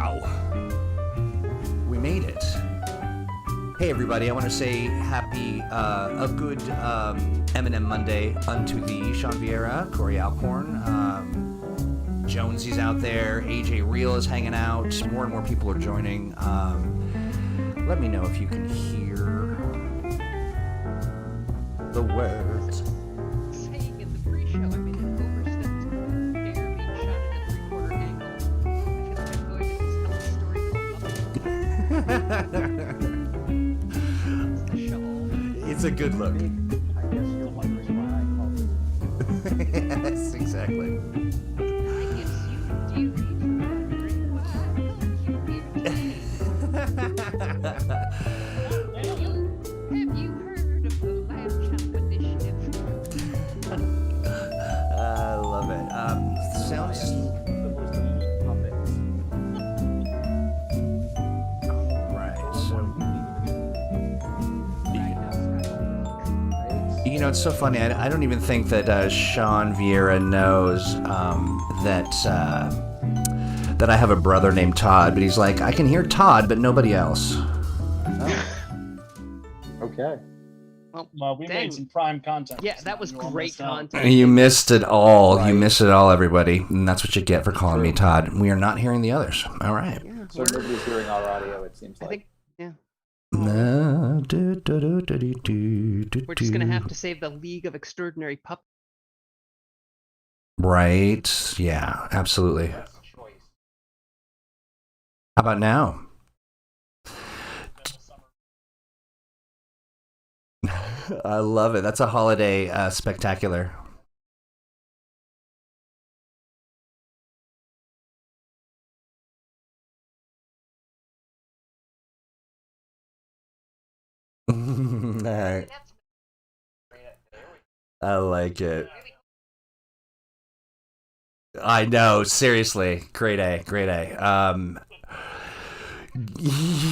Wow. We made it. Hey everybody, I want to say a good Eminem Monday unto thee, Sean Vieira, Corey Alcorn, Jonesy's out there, AJ Real is hanging out, more and more people are joining. Let me know if you can hear the words. Saying in the pre-show, I made an overstepped air being shot at a three-quarter angle. I feel like I'm going to tell a story called Muppets. The show. It's a good look. I guess you're wondering why I called it. Yes, exactly. I guess you do need to Have you heard of the Lab Channel Initiative? I love it. Sounds... The most elite puppets. Right, so... Right? You know, it's so funny. I don't even think that Sean Vieira knows that I have a brother named Todd, but he's like, I can hear Todd, but nobody else. Oh. Okay. Well, we Dang. made some prime content. Yeah, that was You all great missed out. content. You missed it all. Right. You missed it all, everybody. And that's what you get for calling me True. Todd. We are not hearing the others. All right. Yeah, So nobody's hearing our audio, it seems I like. think We're we're just going to have to save the League of Extraordinary Puppets. Right. Yeah, absolutely. That's a choice. How about now? I love it. That's a holiday spectacular. All right. I like it. I know, seriously. Great A, great A.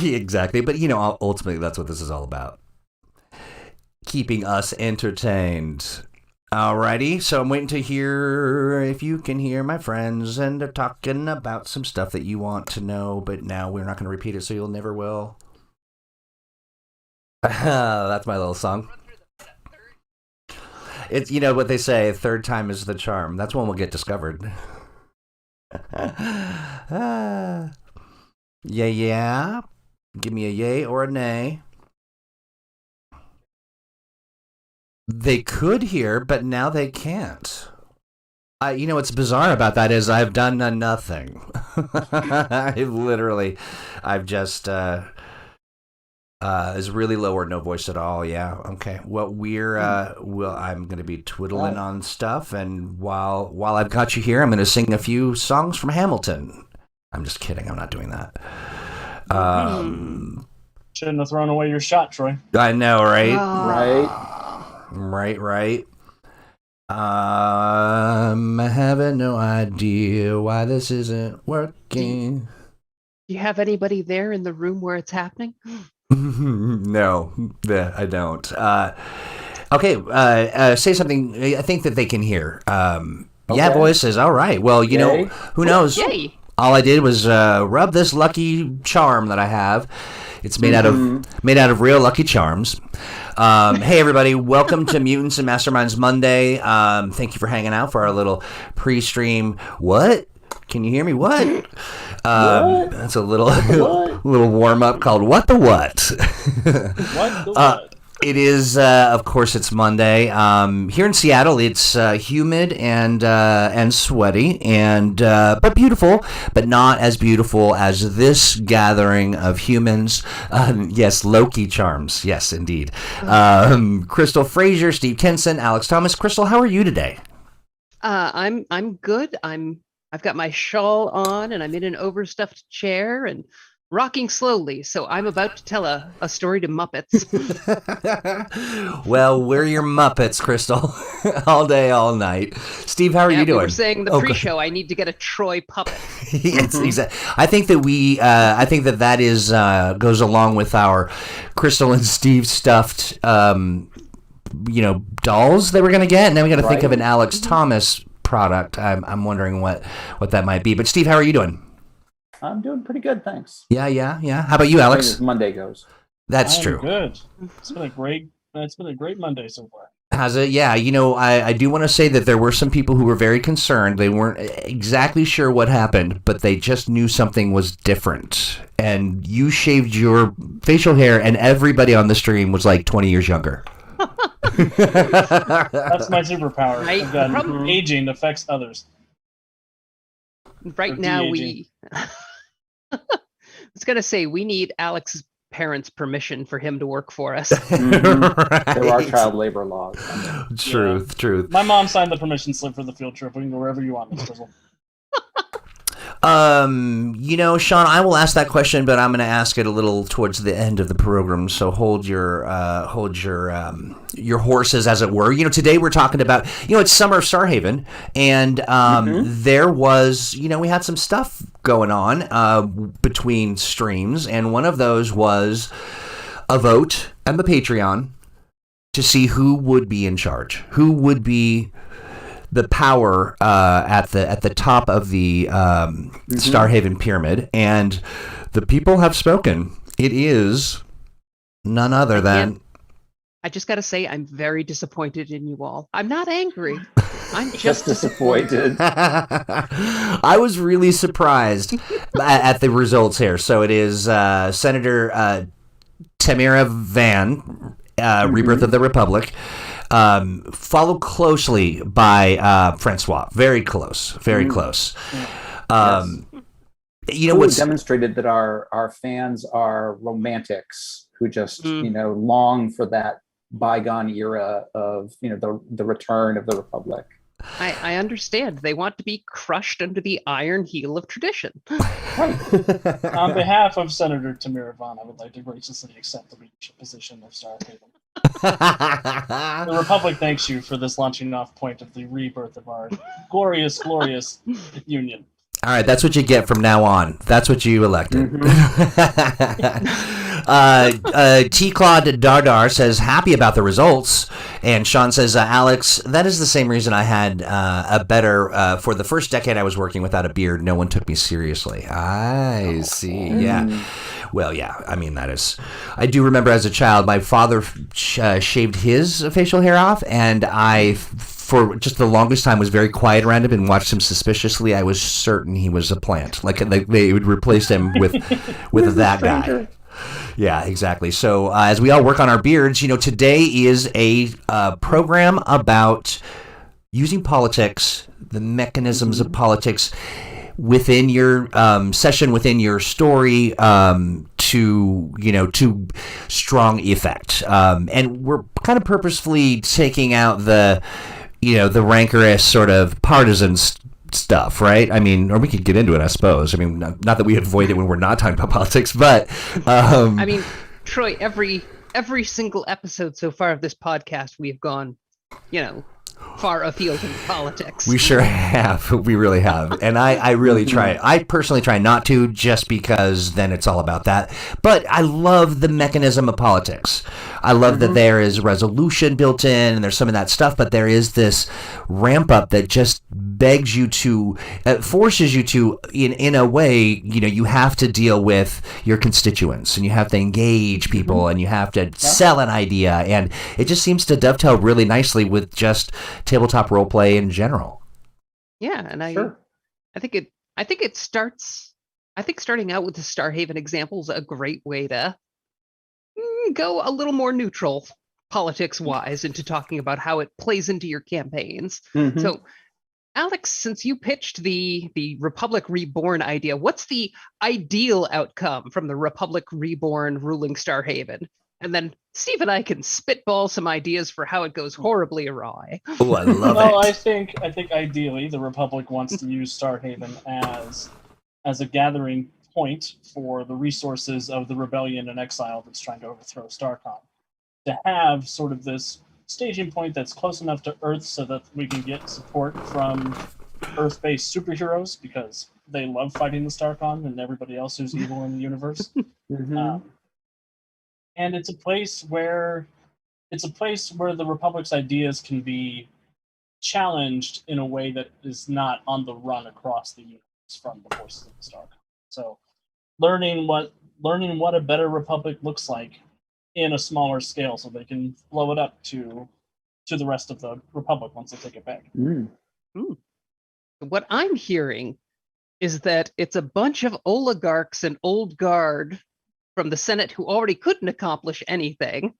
Exactly. But, you know, ultimately, that's what this is all about. Keeping us entertained. Alrighty, so I'm waiting to hear if you can hear my friends, and they're talking about some stuff that you want to know, but now we're not going to repeat it, so you'll never will. That's my little song. It's, you know what they say, third time is the charm. That's when we'll get discovered. Yeah. Give me a yay or a nay. They could hear, but now they can't. You know what's bizarre about that is I've done nothing. I've just is really low or no voice at all. Yeah. Okay. Well, I'm going to be twiddling on stuff, and while I've got you here, I'm going to sing a few songs from Hamilton. I'm just kidding. I'm not doing that. Shouldn't have thrown away your shot, Troy. I know, right? Right? Right. I'm having no idea why this isn't working. Do you have anybody there in the room where it's happening? No, I don't. Okay, say something I think that they can hear. Yeah, Okay. voices. All right. Well, you know, Yay. who knows? Yay! All I did was rub this lucky charm that I have. It's made out of real Lucky Charms. Hey everybody, welcome to Mutants and Masterminds Monday. Thank you for hanging out for our little pre-stream. What? Can you hear me? What? That's a little little warm up called What the What. What the what? It is, of course, it's Monday. Here in Seattle, it's humid and sweaty, and but beautiful, but not as beautiful as this gathering of humans. Yes, Loki charms. Yes, indeed. Crystal Frazier, Steve Kenson, Alex Thomas. Crystal, how are you today? I'm good. I've got my shawl on, and I'm in an overstuffed chair and rocking slowly. So I'm about to tell a story to Muppets. Well, we're your Muppets, Crystal, all day, all night. Steve, how are you We doing? were saying the Okay. pre-show. I need to get a Troy puppet. Yes, exactly. I think that I think that is goes along with our Crystal and Steve stuffed, dolls that we're gonna get, and then we got to think of an Alex Thomas product. I'm wondering what that might be. But Steve, how are you doing? I'm doing pretty good, thanks. Yeah. How about you, As Alex? Monday goes. That's I'm true. good. It's been a great Monday so far. Has it? Yeah. I do want to say that there were some people who were very concerned. They weren't exactly sure what happened, but they just knew something was different. And you shaved your facial hair, and everybody on the stream was like 20 years younger. That's my superpower. Right. I've got aging affects others. Right Or now, de-aging. I was going to say, we need Alex's parents' permission for him to work for us. Right. There are child labor laws. Truth. My mom signed the permission slip for the field trip. We can go wherever you want, Miss Grizzle. Sean, I will ask that question, but I'm going to ask it a little towards the end of the program. So hold your horses, as it were. Today we're talking about, it's summer of Starhaven, and there was, we had some stuff going on between streams, and one of those was a vote on the Patreon to see who would be in charge, who would be the power at the top of the Starhaven pyramid, and the people have spoken. It is none other than. I just got to say, I'm very disappointed in you all. I'm not angry. I'm Just disappointed. I was really surprised at the results here. So it is Senator Tamara Van, Rebirth of the Republic. Followed closely by Francois. Very close. Yes. What's demonstrated that our fans are romantics who just long for that bygone era of the return of the Republic. I understand. They want to be crushed under the iron heel of tradition. On behalf of Senator Tamara Vaughn, I would like to graciously accept the leadership position of Starhaven. The Republic thanks you for this launching off point of the rebirth of our glorious union. All right, that's what you get from now on. That's what you elected. T. Claude Dardar says, happy about the results. And Sean says, Alex, that is the same reason I had a better, for the first decade I was working without a beard, no one took me seriously. I see, yeah. Well, yeah, I mean, I do remember as a child, my father shaved his facial hair off, and I, for just the longest time, was very quiet around him and watched him suspiciously. I was certain he was a plant. Like they would replace him with that guy. Yeah, exactly. So as we all work on our beards, today is a program about using politics, the mechanisms of politics within your session, within your story, to strong effect. And we're kind of purposefully taking out the rancorous sort of partisan stuff, right? I mean, or we could get into it, I suppose. I mean, not that we avoid it when we're not talking about politics, but I mean, Troy, every single episode so far of this podcast, we've gone, far afield in politics. We sure have. We really have. And I really try. I personally try not to, just because then it's all about that. But I love the mechanism of politics. I love that there is resolution built in and there's some of that stuff, but there is this ramp up that just begs you to, forces you to, in a way, you have to deal with your constituents and you have to engage people and you have to sell an idea. And it just seems to dovetail really nicely with just tabletop role play in general. Yeah, and I think it starts. I think starting out with the Starhaven example is a great way to go a little more neutral, politics-wise, into talking about how it plays into your campaigns. So, Alex, since you pitched the Republic Reborn idea, what's the ideal outcome from the Republic Reborn ruling Starhaven? And then Steve and I can spitball some ideas for how it goes horribly awry. Oh, I love Well, it. I think ideally the Republic wants to use Starhaven as a gathering point for the resources of the rebellion and exile that's trying to overthrow StarCon. To have sort of this staging point that's close enough to Earth so that we can get support from Earth-based superheroes, because they love fighting the StarCon and everybody else who's evil in the universe. And it's a place where the Republic's ideas can be challenged in a way that is not on the run across the universe from the forces of the StarCon. So learning what a better republic looks like in a smaller scale, so they can blow it up to the rest of the republic once they take it back. What I'm hearing is that it's a bunch of oligarchs and old guard from the Senate who already couldn't accomplish anything,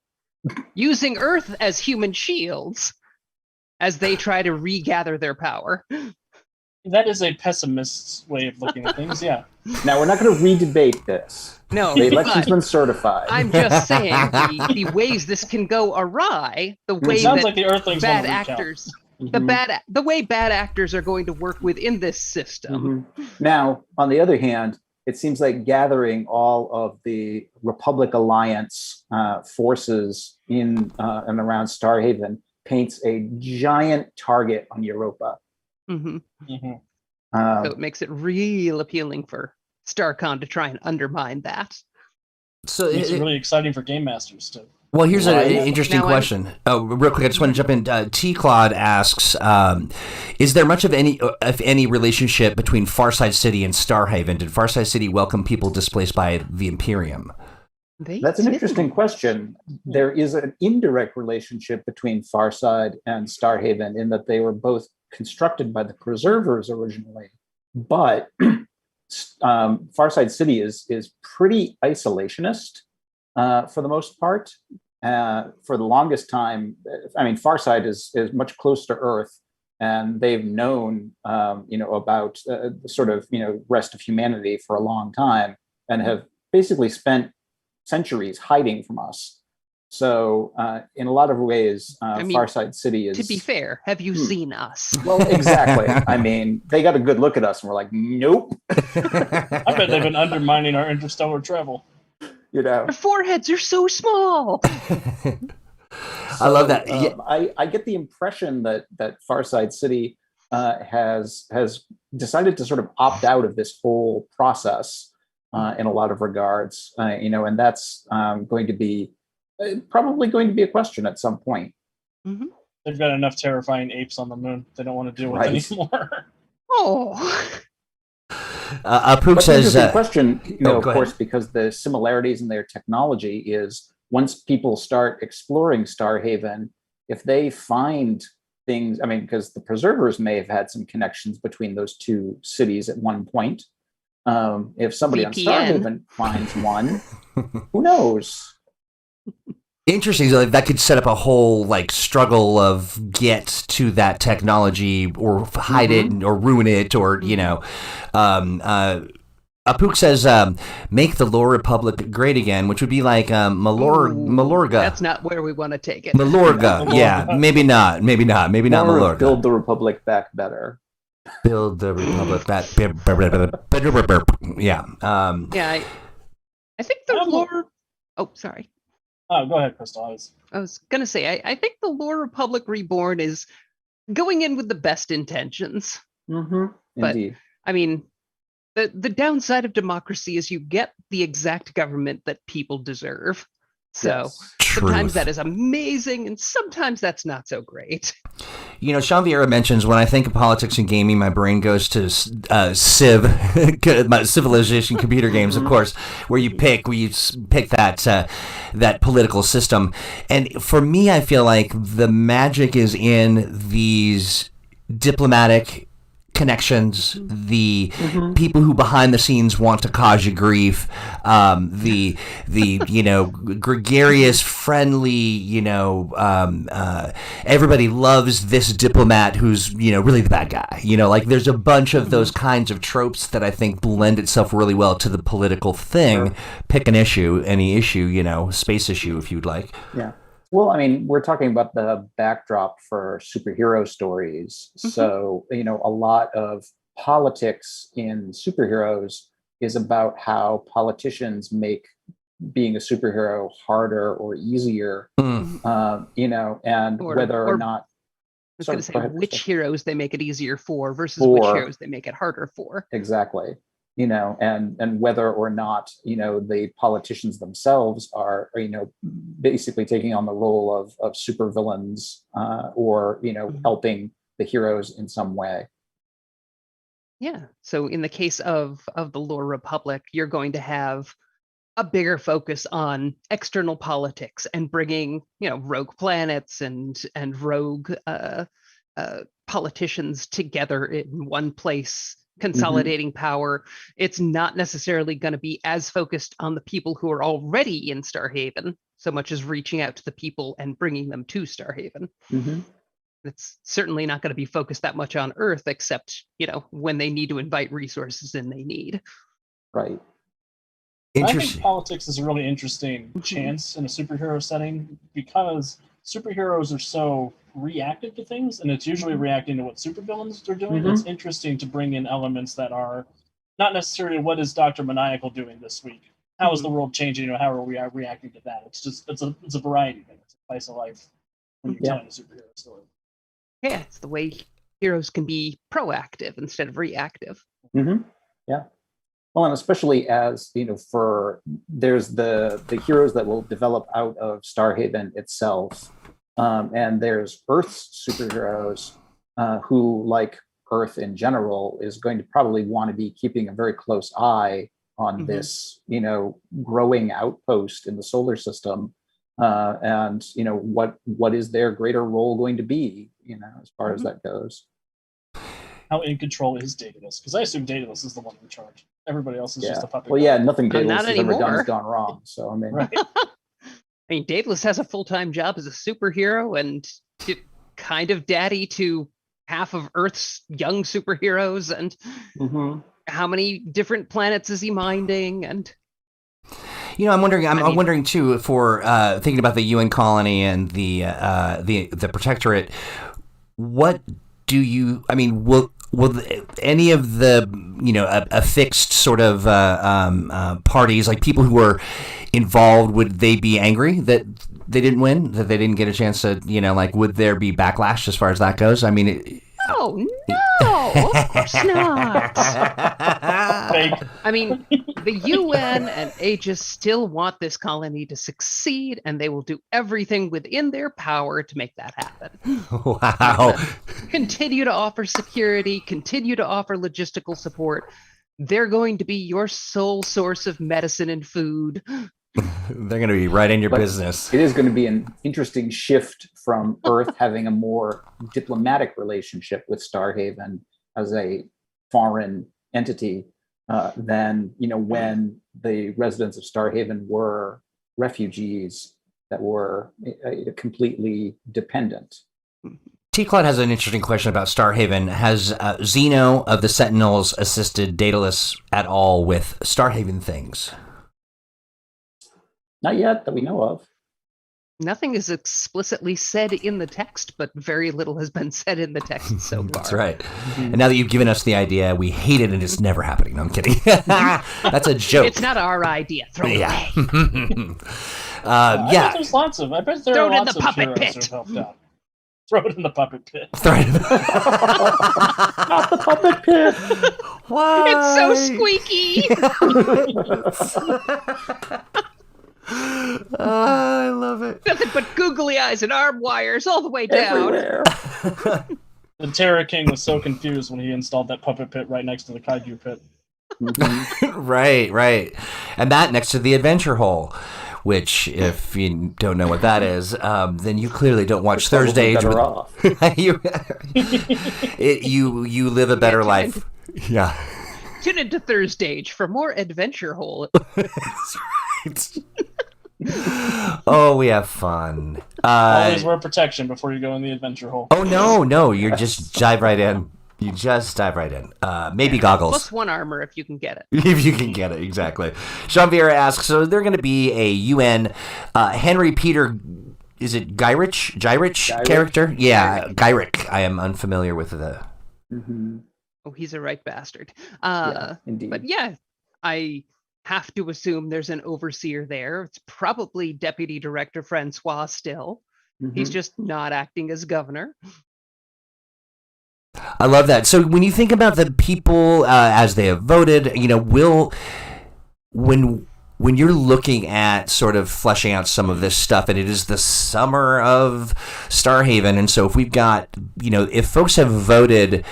using Earth as human shields as they try to regather their power. That is a pessimist's way of looking at things, yeah. Now, we're not going to re-debate this. No, The election's been certified. I'm just saying the ways this can go awry, the way It sounds that like the Earthlings bad want to actors, the way bad actors are going to work within this system. Now, on the other hand, it seems like gathering all of the Republic Alliance forces in and around Starhaven paints a giant target on Europa. So it makes it real appealing for StarCon to try and undermine that. So it's really exciting for game masters too. Well, here's an interesting question. Oh, real quick, I just want to jump in. T. Claude asks, is there much of any, if any, relationship between Farside City and Starhaven? Did Farside City welcome people displaced by the Imperium? That's an interesting question. There is an indirect relationship between Farside and Starhaven in that they were both constructed by the Preservers originally, but Farside City is pretty isolationist for the most part. For the longest time, I mean, Farside is much closer to Earth, and they've known, about the sort of, rest of humanity for a long time, and have basically spent centuries hiding from us. So in a lot of ways, Farside City is... To be fair, have you seen us? Well, exactly. I mean, they got a good look at us and we're like, nope. I bet they've been undermining our interstellar travel. Their foreheads are so small. I love that. I get the impression that Farside City has decided to sort of opt out of this whole process in a lot of regards, and that's going to be probably going to be a question at some point. They've got enough terrifying apes on the moon. They don't want to deal with anymore. Pook says, the question, of course, ahead. because the similarities in their technology is once people start exploring Starhaven, if they find things, I mean, because the Preservers may have had some connections between those two cities at one point. If somebody on Starhaven finds one, who knows? Interesting. So that could set up a whole struggle of get to that technology or hide it or ruin it or Apuk says make the Lore Republic great again, which would be like Malorga. That's not where we want to take it. Malorga. Yeah, maybe not Malorga. Build the Republic back better. Build the Republic back. Yeah. I think the Lore. Oh, sorry. Oh, go ahead, Crystal. I was going to say, I think the Lore Republic Reborn is going in with the best intentions. But, Indeed. I mean, the downside of democracy is you get the exact government that people deserve. So sometimes that is amazing, and sometimes that's not so great. Sean Vieira mentions, when I think of politics and gaming, my brain goes to Civilization computer games, of course, where you pick that political system. And for me, I feel like the magic is in these diplomatic connections, the people who behind the scenes want to cause you grief, the gregarious, friendly, everybody loves this diplomat who's really the bad guy. There's a bunch of those kinds of tropes that I think blend itself really well to the political thing. Pick an issue, any issue, space issue if you'd like. Yeah. Well, I mean, we're talking about the backdrop for superhero stories. So, a lot of politics in superheroes is about how politicians make being a superhero harder or easier, and whether or not. I was going to say which heroes they make it easier for versus which heroes they make it harder for. Exactly. And whether or not, the politicians themselves are, basically taking on the role of supervillains or, helping the heroes in some way. Yeah. So in the case of the Lore Republic, you're going to have a bigger focus on external politics and bringing, rogue planets and rogue politicians together in one place, consolidating power. It's not necessarily going to be as focused on the people who are already in Starhaven, so much as reaching out to the people and bringing them to Starhaven. It's certainly not going to be focused that much on Earth, except, when they need to invite resources in they need. Right. I think politics is a really interesting chance in a superhero setting because superheroes are so reactive to things, and it's usually reacting to what supervillains are doing. It's interesting to bring in elements that are not necessarily what is Dr. Maniacal doing this week. How is the world changing? How are we reacting to that? It's a variety thing. It's a slice of life when you're telling a superhero story. Yeah, it's the way heroes can be proactive instead of reactive. Yeah. Well, and especially as, there's the heroes that will develop out of Starhaven itself. And there's Earth's superheroes who, like Earth in general, is going to probably want to be keeping a very close eye on this, growing outpost in the solar system. And, what is their greater role going to be, as far as that goes. How in control is Daedalus? Because I assume Daedalus is the one in charge. Everybody else is just a puppet. Well, yeah, nothing Daedalus has ever done has gone wrong. So, I mean... Right. I mean, Daedalus has a full-time job as a superhero and kind of daddy to half of Earth's young superheroes. And how many different planets is he minding? And I'm wondering too, for thinking about the UN colony and the Protectorate. What do you? I mean, will any of the a fixed sort of parties, like people who were involved, would they be angry that they didn't win, that they didn't get a chance to, would there be backlash as far as that goes? I mean, oh no, of course not. I mean, the UN and Aegis still want this colony to succeed, and they will do everything within their power to make that happen. Wow. Continue to offer security, continue to offer logistical support. They're going to be your sole source of medicine and food. They're going to be right in your business. It is going to be an interesting shift from Earth having a more diplomatic relationship with Starhaven as a foreign entity than, when the residents of Starhaven were refugees that were completely dependent. T-Cloud has an interesting question about Starhaven. Has Xeno of the Sentinels assisted Daedalus at all with Starhaven things? Not yet, that we know of. Nothing is explicitly said in the text, but very little has been said in the text so far. That's right. And now that you've given us the idea, we hate it and it's never happening. No, I'm kidding. That's a joke. It's not our idea. Throw it away. I bet there's lots of. I bet there Throw are it in lots the of puppet heroes pit. who have helped out. Throw it in the puppet pit. Not the puppet pit. Why? It's so squeaky. I love it. Nothing but googly eyes and arm wires all the way down. Everywhere. The Terror King was so confused when he installed that puppet pit right next to the kaiju pit. Right. And that next to the adventure hole, which, if you don't know what that is, then you clearly don't watch Thursday. You live a better life. Yeah. Tune into Thursday for more adventure hole. That's right. Oh, we have fun. Always wear protection before you go in the adventure hole. Oh, no. You just dive right in. Maybe goggles. Plus one armor if you can get it. If you can get it, exactly. Sean Vieira asks, so they're going to be a UN Henry Peter, is it Gyrich character? Yeah, Gyrick. I am unfamiliar with the... Oh, he's a right bastard. Yeah, indeed. But yeah, I have to assume there's an overseer there. It's probably Deputy Director Francois still. He's just not acting as governor. I love that. So when you think about the people as they have voted, when you're looking at sort of fleshing out some of this stuff, and it is the summer of Starhaven, and so if we've got, if folks have voted,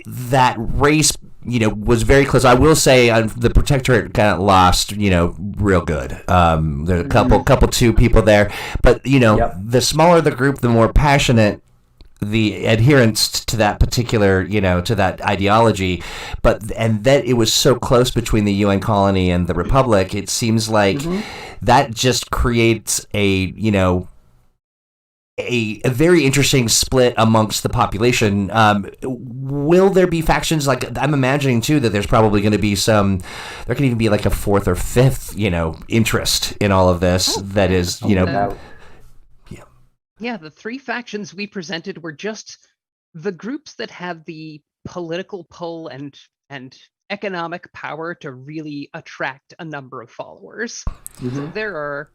that race, was very close. I will say the Protectorate kind of lost, real good. There's a couple two people there, but the smaller the group, the more passionate the adherence to that particular, to that ideology. And that it was so close between the UN colony and the Republic. It seems like that just creates a very interesting split amongst the population. Will there be factions? Like, I'm imagining too that there's probably going to be there can even be like a fourth or fifth, interest in all of this. That is, Yeah, the three factions we presented were just the groups that have the political pull and economic power to really attract a number of followers. So there are,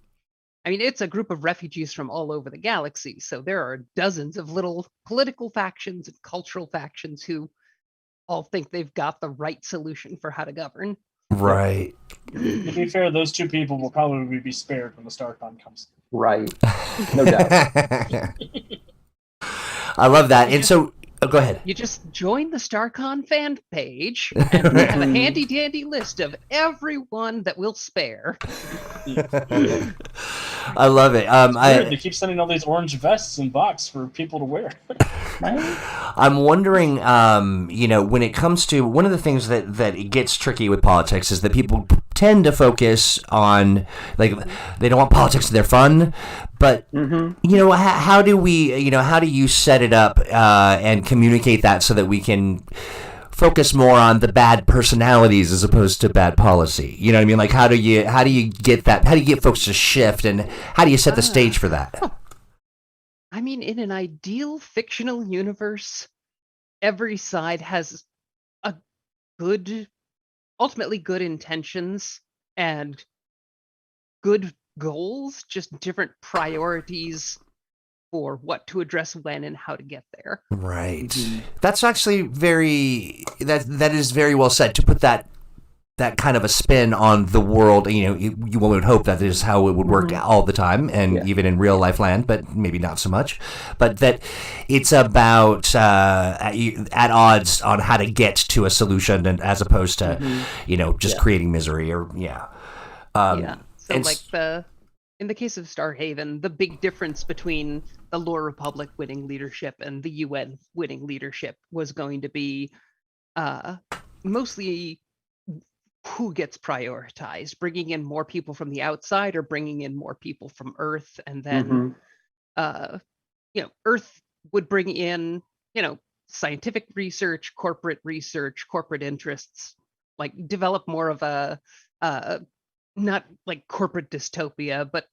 it's a group of refugees from all over the galaxy. So there are dozens of little political factions and cultural factions who all think they've got the right solution for how to govern. Right. To be fair, those two people will probably be spared when the StarCon comes. Right. No doubt. I love that. And so, go ahead. You just join the StarCon fan page and we have a handy dandy list of everyone that we'll spare. I love it. They keep sending all these orange vests and box for people to wear. I'm wondering, when it comes to one of the things that it gets tricky with politics is that people tend to focus on, like, they don't want politics to their fun, but how do you set it up and communicate that so that we can focus more on the bad personalities as opposed to bad policy? You know what I mean? Like, how do you get that? How do you get folks to shift, and how do you set the stage for that? In an ideal fictional universe, every side has ultimately good intentions and good goals, just different priorities for what to address when and how to get there. Right. That's actually that is very well said, to put that kind of a spin on the world. You would hope that is how it would work all the time, and even in real life land, but maybe not so much. But that it's about at odds on how to get to a solution, and as opposed to just creating misery or So in the case of Starhaven, the big difference between the Lore Republic winning leadership and the UN winning leadership was going to be mostly who gets prioritized, bringing in more people from the outside or bringing in more people from Earth. And then, Earth would bring in, scientific research, corporate interests, like develop more of a, not like corporate dystopia, but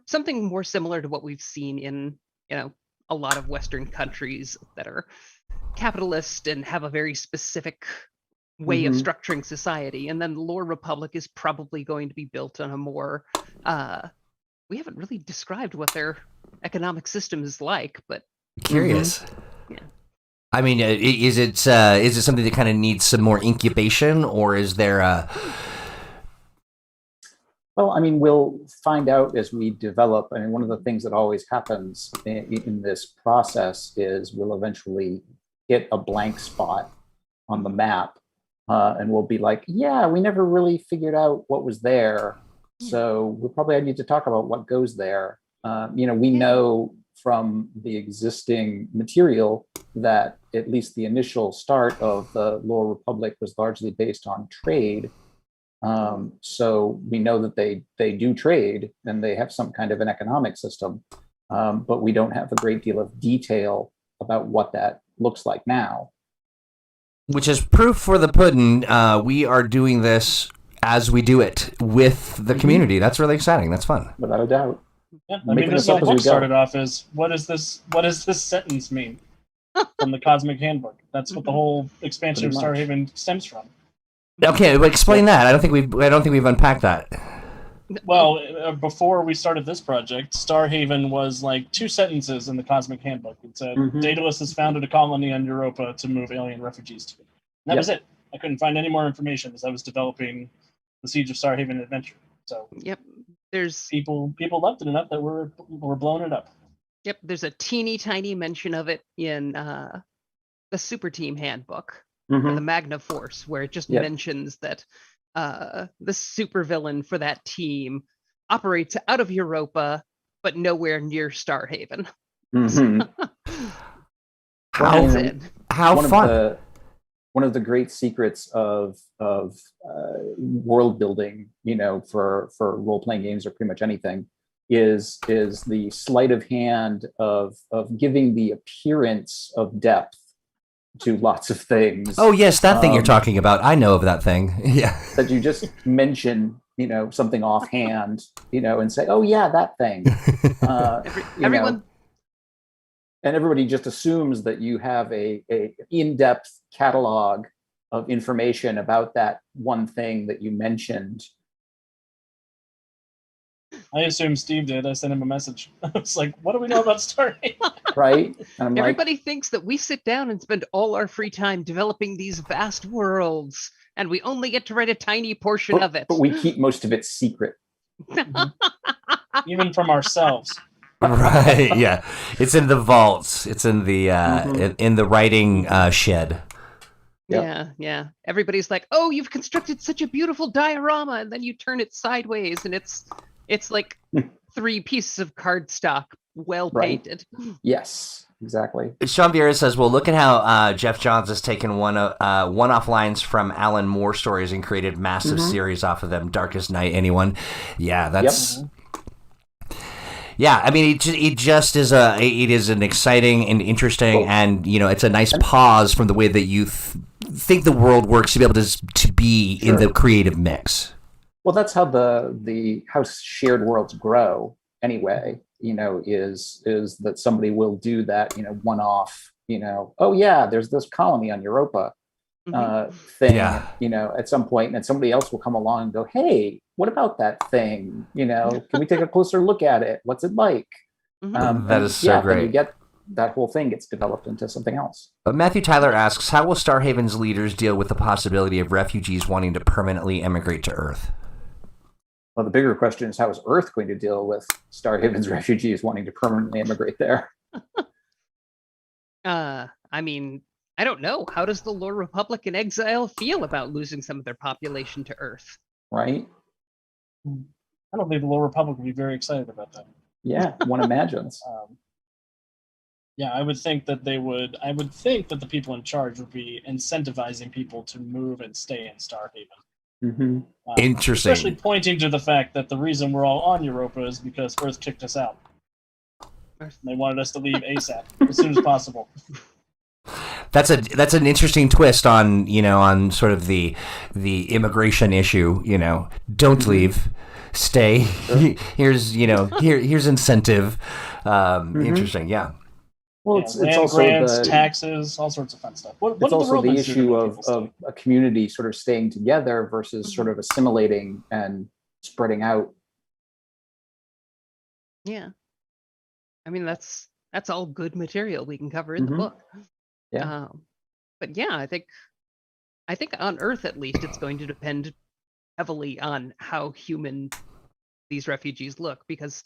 something more similar to what we've seen in, a lot of Western countries that are capitalist and have a very specific way of structuring society. And then the Lore Republic is probably going to be built on a more we haven't really described what their economic system is like, but curious. Is it something that kind of needs some more incubation, or is there Well, we'll find out as we develop. One of the things that always happens in this process is we'll eventually hit a blank spot on the map, and we'll be like, we never really figured out what was there. So we'll probably need to talk about what goes there. We know from the existing material that at least the initial start of the Lore Republic was largely based on trade. So we know that they do trade and they have some kind of an economic system, but we don't have a great deal of detail about what that looks like now. Which is proof for the pudding. We are doing this as we do it with the community. That's really exciting. That's fun. Without a doubt. Yeah, this whole book started off as, what does this sentence mean? From the Cosmic Handbook. That's what the whole expansion of Starhaven stems from. Okay, but explain that. I don't think we've unpacked that. Well, before we started this project, Starhaven was like 2 sentences in the Cosmic Handbook. It said, Daedalus has founded a colony on Europa to move alien refugees to. And that was it. I couldn't find any more information as I was developing the Siege of Starhaven adventure. So there's people loved it enough that we're blowing it up. There's a teeny tiny mention of it in Super team handbook Mm-hmm. for the Magna Force, where it just mentions that the supervillain for that team operates out of Europa, but nowhere near Starhaven. Mm-hmm. How fun! One of the great secrets of world building, for role playing games or pretty much anything, is the sleight of hand of giving the appearance of depth to lots of things. Oh yes, that thing you're talking about. I know of that thing. Yeah, that you just mention, something offhand, and say, "Oh yeah, that thing." Everyone. And everybody just assumes that you have a in-depth catalog of information about that one thing that you mentioned. I assume Steve did. I sent him a message. I was like, what do we know about Starhaven? Right? And everybody thinks that we sit down and spend all our free time developing these vast worlds, and we only get to write a tiny portion of it. But we keep most of it secret. Even from ourselves. Right, yeah. It's in the vaults. It's in the in the writing shed. Yeah. Everybody's like, "Oh, you've constructed such a beautiful diorama," and then you turn it sideways, and it's like 3 pieces of cardstock, well painted. Yes, exactly. Sean Vieira says, "Well, look at how Jeff Johns has taken one-off lines from Alan Moore stories and created massive series off of them. Darkest Night, anyone? Yeah, that's." Yep. Yeah, I mean, it just is it is an exciting and interesting, and it's a nice pause from the way that you think the world works to be able to be in the creative mix. Well, that's how the how shared worlds grow anyway. Is that somebody will do that one-off. Oh yeah, there's this colony on Europa thing. Yeah. At some point, and somebody else will come along and go, hey, what about that thing? Can we take a closer look at it? What's it like? That is so great. You get that whole thing gets developed into something else. But Matthew Tyler asks, how will Starhaven's leaders deal with the possibility of refugees wanting to permanently emigrate to Earth? Well, the bigger question is, how is Earth going to deal with Starhaven's refugees wanting to permanently immigrate there? I mean, I don't know. How does the Lore Republic in exile feel about losing some of their population to Earth? Right? I don't think the Lore Republic would be very excited about that. Yeah, one imagines. Yeah, I would think that they would. I would think that the people in charge would be incentivizing people to move and stay in Starhaven. Mm-hmm. Interesting. Especially pointing to the fact that the reason we're all on Europa is because Earth kicked us out. And they wanted us to leave ASAP as soon as possible. That's an interesting twist on on sort of the immigration issue. Don't leave, stay. Here's here's incentive. Interesting, yeah. Well, it's also grants, taxes, all sorts of fun stuff. It's also the issue of a community sort of staying together versus sort of assimilating and spreading out. Yeah, I mean that's all good material we can cover in the book. Yeah, but yeah, I think on Earth at least it's going to depend heavily on how human these refugees look, because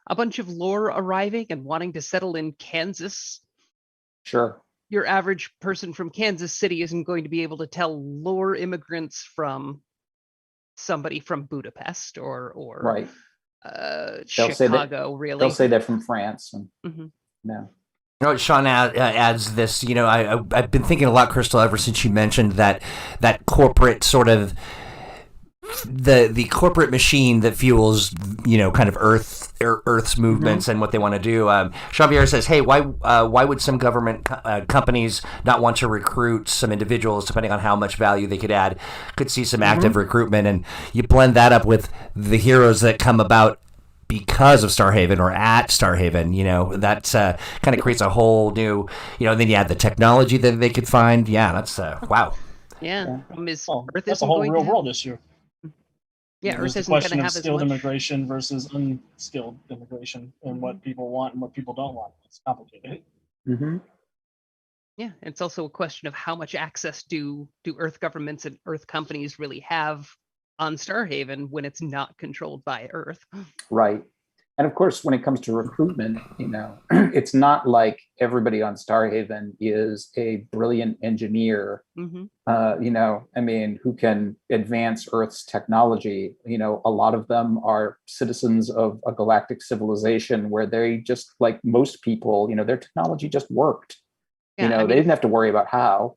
a bunch of lore arriving and wanting to settle in Kansas. Sure. Your average person from Kansas City isn't going to be able to tell lore immigrants from somebody from Budapest or right. Chicago, really. They'll say they're from France. And, No. Sean adds this. I've been thinking a lot, Crystal, ever since you mentioned that corporate sort of the corporate machine that fuels kind of Earth's movements and what they want to do. Sean Vieira says, hey, why would some government companies not want to recruit some individuals, depending on how much value they could add? Could see some active recruitment, and you blend that up with the heroes that come about because of Starhaven or at Starhaven, that kind of creates a whole new, and then you add the technology that they could find. Yeah, that's wow. Yeah. Earth that's a whole real world issue. Yeah, Earth isn't going to have skilled immigration versus unskilled immigration, and what people want and what people don't want. It's complicated. Mm-hmm. Yeah, it's also a question of how much access do Earth governments and Earth companies really have on Starhaven when it's not controlled by Earth. Right. And of course, when it comes to recruitment, it's not like everybody on Starhaven is a brilliant engineer, who can advance Earth's technology. A lot of them are citizens of a galactic civilization where they just, like most people, their technology just worked. They didn't have to worry about how.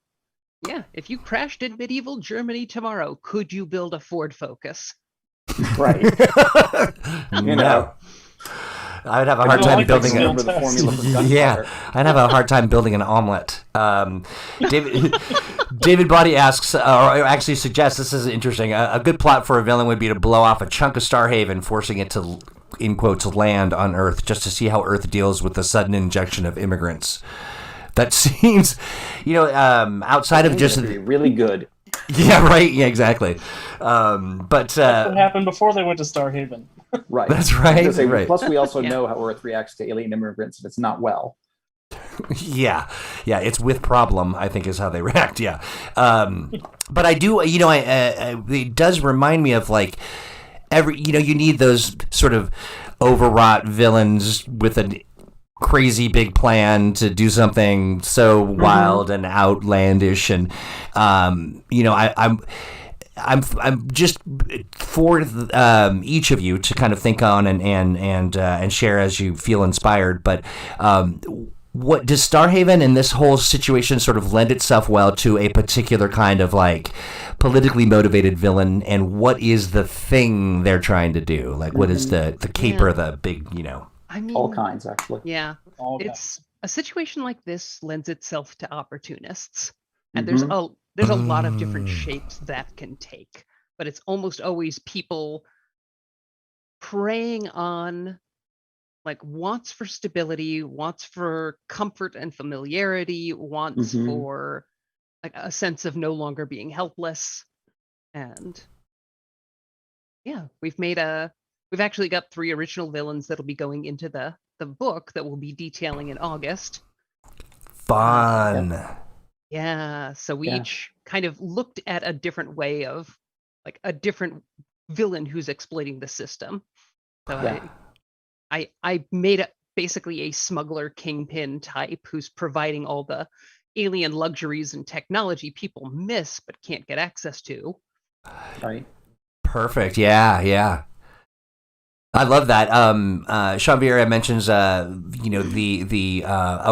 Yeah, if you crashed in medieval Germany tomorrow, could you build a Ford Focus? Right. No. I'd have a hard time building the formula for gunpowder. Yeah, I'd have a hard time building an omelet. David Body asks, or actually suggests, this is interesting. A good plot for a villain would be to blow off a chunk of Starhaven, forcing it to, in quotes, land on Earth, just to see how Earth deals with the sudden injection of immigrants. That seems, outside of just really good. Yeah, right. Yeah, exactly. But that's what happened before they went to Starhaven. Right. That's right. Right. Plus, we also know how Earth reacts to alien immigrants if it's not well. Yeah, it's with problem, I think, is how they react. Yeah. But I do, it does remind me of like you need those sort of overwrought villains with a crazy big plan to do something so wild and outlandish, and I'm just for each of you to kind of think on and share as you feel inspired. But what does Starhaven and this whole situation sort of lend itself well to a particular kind of like politically motivated villain? And what is the thing they're trying to do? Like, what is the caper, the big, I mean, all kinds, actually. Yeah, It's a situation like this lends itself to opportunists, and there's a lot of different shapes that can take, but it's almost always people preying on like wants for stability, wants for comfort and familiarity, wants for like a sense of no longer being helpless. And yeah, we've actually got 3 original villains that'll be going into the book that we'll be detailing in August. Fun. Yeah, so we each kind of looked at a different way of like a different villain who's exploiting the system. So I made basically a smuggler kingpin type who's providing all the alien luxuries and technology people miss but can't get access to. Right. Perfect. Yeah. I love that. Sean Vieira mentions, a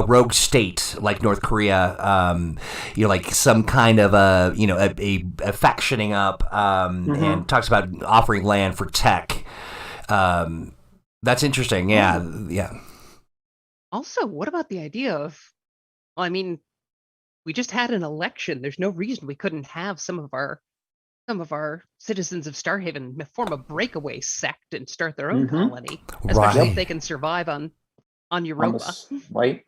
rogue state like North Korea, like some kind of a factioning up, and talks about offering land for tech. That's interesting. Yeah. Also, what about the idea of, well, I mean, we just had an election. There's no reason we couldn't have some of our citizens of Starhaven form a breakaway sect and start their own colony, especially if they can survive on Europa. Right.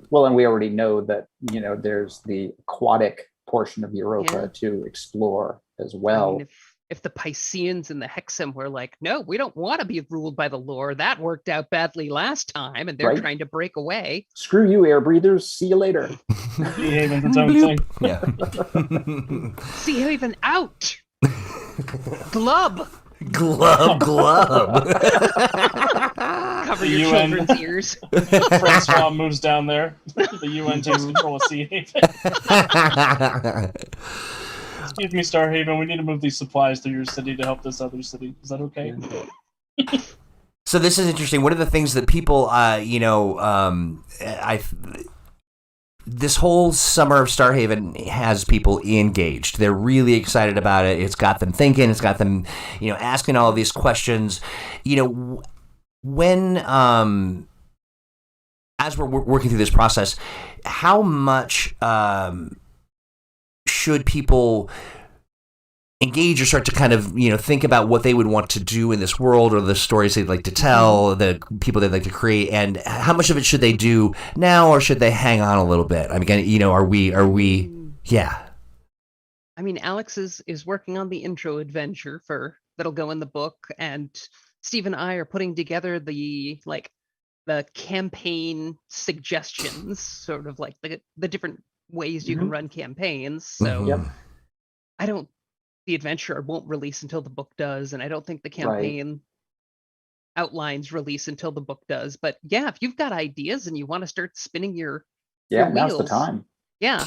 Well, and we already know that there's the aquatic portion of Europa to explore as well. I mean, if the Pisceans and the Hexam were like, no, we don't want to be ruled by the lore, that worked out badly last time, and they're trying to break away. Screw you, air breathers. See you later. Sea Haven's its own thing. Yeah. Sea Haven out. Glub. Cover your children's ears. Francois moves down there. The UN takes control of Sea Haven. Excuse me, Starhaven, we need to move these supplies to your city to help this other city. Is that okay? So this is interesting. One of the things that people, this whole summer of Starhaven has people engaged. They're really excited about it. It's got them thinking. It's got them, asking all of these questions. When, as we're working through this process, how much should people engage or start to kind of, think about what they would want to do in this world, or the stories they'd like to tell, the people they'd like to create, and how much of it should they do now, or should they hang on a little bit? I mean, are we, yeah. I mean, Alex is working on the intro adventure that'll go in the book, and Steve and I are putting together the campaign suggestions, sort of like the different ways you can run campaigns. So the adventure won't release until the book does, and I don't think the campaign outlines release until the book does. But yeah, if you've got ideas and you want to start spinning your now's the wheels, time. yeah,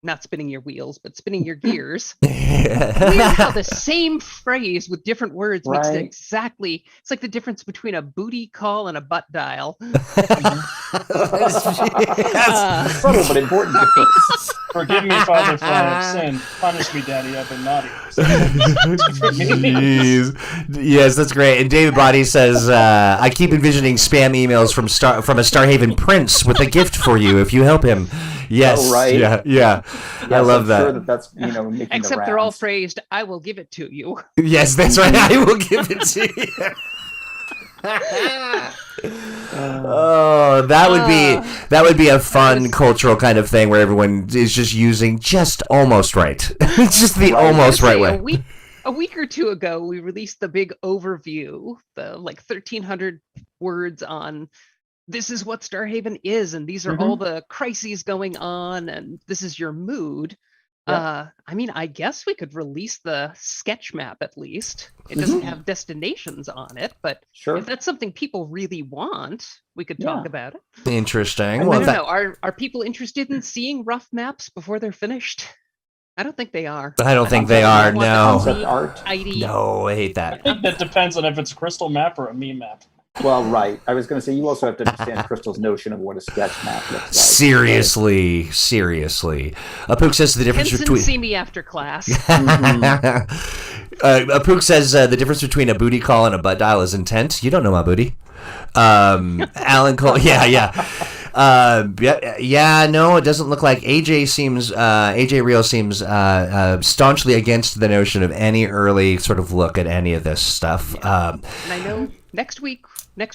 not spinning your wheels, but spinning your gears. Weird how the same phrase with different words makes it exactly. It's like the difference between a booty call and a butt dial. Subtle but important difference. Forgive me, Father, for I have sinned. Punish me, Daddy, I've been naughty. Jeez. Yes, that's great. And David Body says, I keep envisioning spam emails from a Starhaven prince with a gift for you if you help him. Yes. Oh, right. Yeah. Yes, I love that. Sure that's making Except they're all phrased, I will give it to you. Yes, that's right. I will give it to you. Oh, that would be a fun cultural kind of thing where everyone is just using just almost right. It's just the almost right way. A week or two ago, we released the big overview, the 1,300 words on this is what Starhaven is, and these are all the crises going on, and this is your mood. I mean, I guess we could release the sketch map at least. It doesn't have destinations on it, but if that's something people really want, we could talk about it. Interesting. I don't know. Are people interested in seeing rough maps before they're finished? I don't think they are. I don't think they are. No. Concept art. No, I hate that. I think that depends on if it's a crystal map or a meme map. Well, right. I was going to say, you also have to understand Crystal's notion of what a sketch map looks like. Seriously. Apook says the difference between... see me after class. Apook says the difference between a booty call and a butt dial is intent. You don't know my booty. Alan Cole... Yeah, no, it doesn't look like AJ Real seems staunchly against the notion of any early sort of look at any of this stuff. And I know next week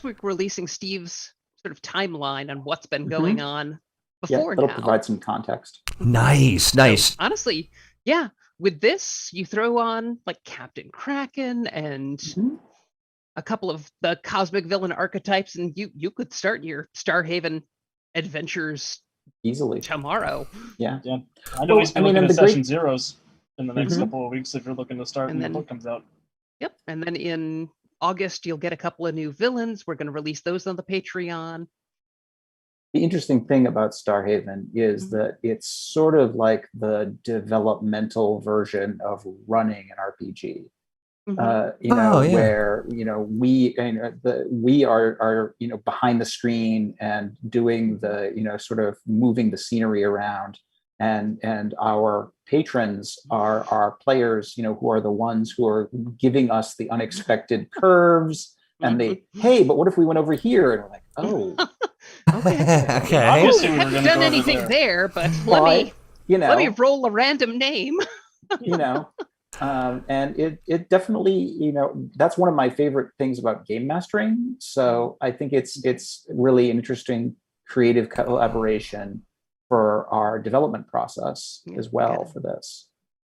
we're releasing Steve's sort of timeline on what's been going on before that'll now. provide some context. Nice. So, honestly, with this, you throw on like Captain Kraken and a couple of the cosmic villain archetypes, and you could start your Starhaven adventures easily tomorrow. Yeah. I know he's been looking at Session Zeros in the next couple of weeks if you're looking to start when the book comes out. Yep. And then in August, you'll get a couple of new villains. We're going to release those on the Patreon. The interesting thing about Starhaven is that it's sort of like the developmental version of running an RPG. Where we are behind the screen and doing the sort of moving the scenery around, and our patrons are our players, who are the ones who are giving us the unexpected curves, and hey, but what if we went over here? And we're like, oh, okay. Obviously, we haven't done anything there, but let me roll a random name. And it definitely, that's one of my favorite things about game mastering. So I think it's really interesting creative collaboration for our development process as well for this.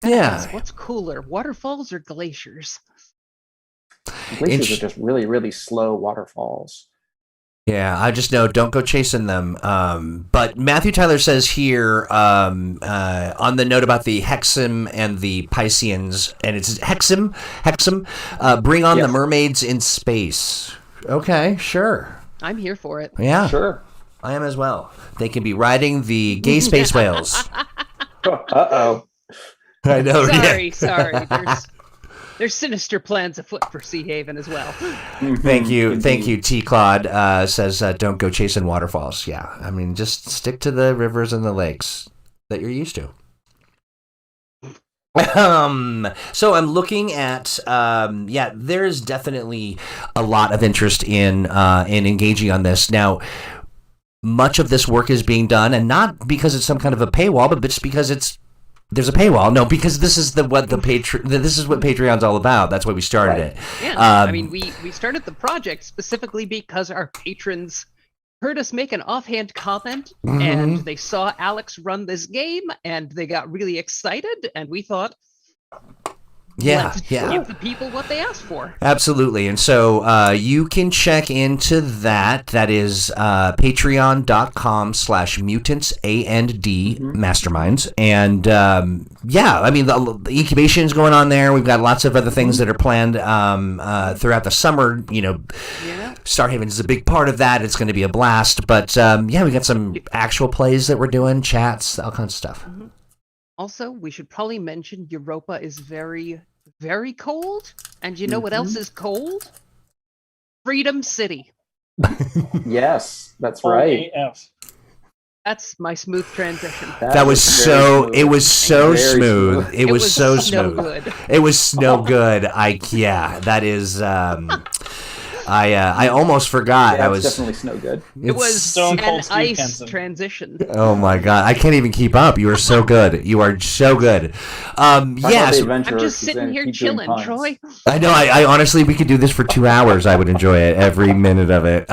Yeah. What's cooler, waterfalls or glaciers? Glaciers are just really, really slow waterfalls. Yeah, I just know don't go chasing them. But Matthew Tyler says here on the note about the Hexam and the Pisceans, and it's Hexam, bring on the mermaids in space. Okay, sure. I'm here for it. Yeah, sure. I am as well. They can be riding the gay space whales. Uh-oh. I know. Sorry. There's sinister plans afoot for Sea Haven as well. Thank you. T. Claude says, don't go chasing waterfalls. Yeah, I mean, just stick to the rivers and the lakes that you're used to. So I'm looking at, there's definitely a lot of interest in engaging on this. Now, much of this work is being done, and not because it's some kind of a paywall, but just because there's a paywall. No, because this is what Patreon's all about. That's why we started it. Yeah, I mean, we started the project specifically because our patrons heard us make an offhand comment, and they saw Alex run this game, and they got really excited, and we thought, Let's yeah. give the people what they asked for. Absolutely. And so you can check into that. That is patreon.com/mutants, A&D, masterminds. And I mean, the incubation is going on there. We've got lots of other things that are planned throughout the summer. You know, Starhaven is a big part of that. It's going to be a blast. But we got some actual plays that we're doing, chats, all kinds of stuff. Mm-hmm. Also, we should probably mention Europa is very, very cold. And you know what else is cold? Freedom City. Yes, that's right. AF. That's my smooth transition. That was so. It was so smooth. It was so smooth. Good. It was no good. That is. I almost forgot. Yeah, I it's was definitely snow good. It was Stone Cold an Steve ice Kenson. transition. Oh my god, I can't even keep up. You are so good. You are so good. Yes, I'm just sitting here chilling, Troy. I know. I honestly, we could do this for 2 hours. I would enjoy it, every minute of it.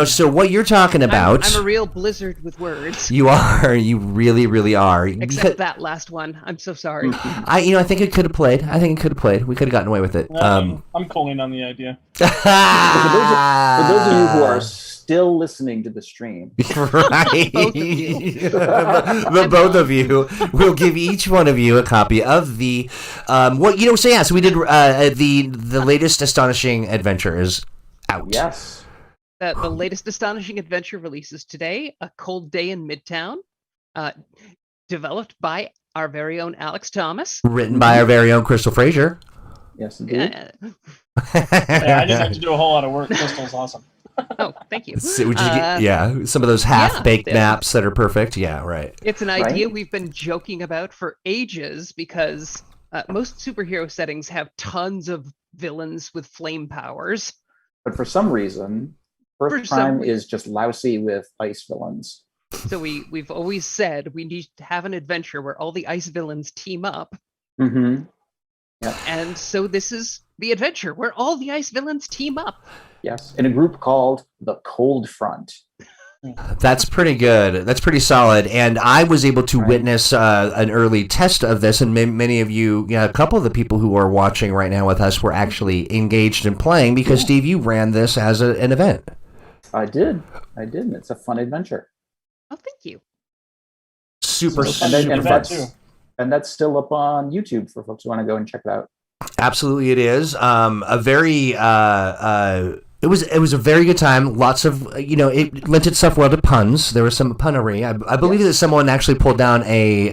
So what you're talking about? I'm a real blizzard with words. You are. You really, really are. Except that last one. I'm so sorry. I think it could have played. We could have gotten away with it. I'm calling on the idea. For those of you who are still listening to the stream, right? Both of you. the both of you. We'll give each one of you a copy of the So we did the latest astonishing adventure is out. yes, The latest astonishing adventure releases today. A Cold Day in Midtown, developed by our very own Alex Thomas, Written by our very own Crystal Fraser. yes, indeed. Yeah, I didn't have to do a whole lot of work. Crystal's awesome. Oh, thank you. So would you some of those half-baked maps that are perfect. Yeah, right. It's an idea we've been joking about for ages because most superhero settings have tons of villains with flame powers. But for some reason, Earth Prime is just lousy with ice villains. So we've always said we need to have an adventure where all the ice villains team up. Mm-hmm. Yeah. And so this is the adventure where all the ice villains team up. Yes, in a group called the Cold Front. That's pretty good. That's pretty solid. And I was able to witness an early test of this, and many of you, a couple of the people who are watching right now with us were actually engaged in playing because, Steve, you ran this as an event. I did. And it's a fun adventure. Oh, thank you. Super. And that's still up on YouTube for folks who want to go and check it out. Absolutely, it is. It was a very good time. Lots of it lent itself well to puns. There was some punnery. I believe that someone actually pulled down a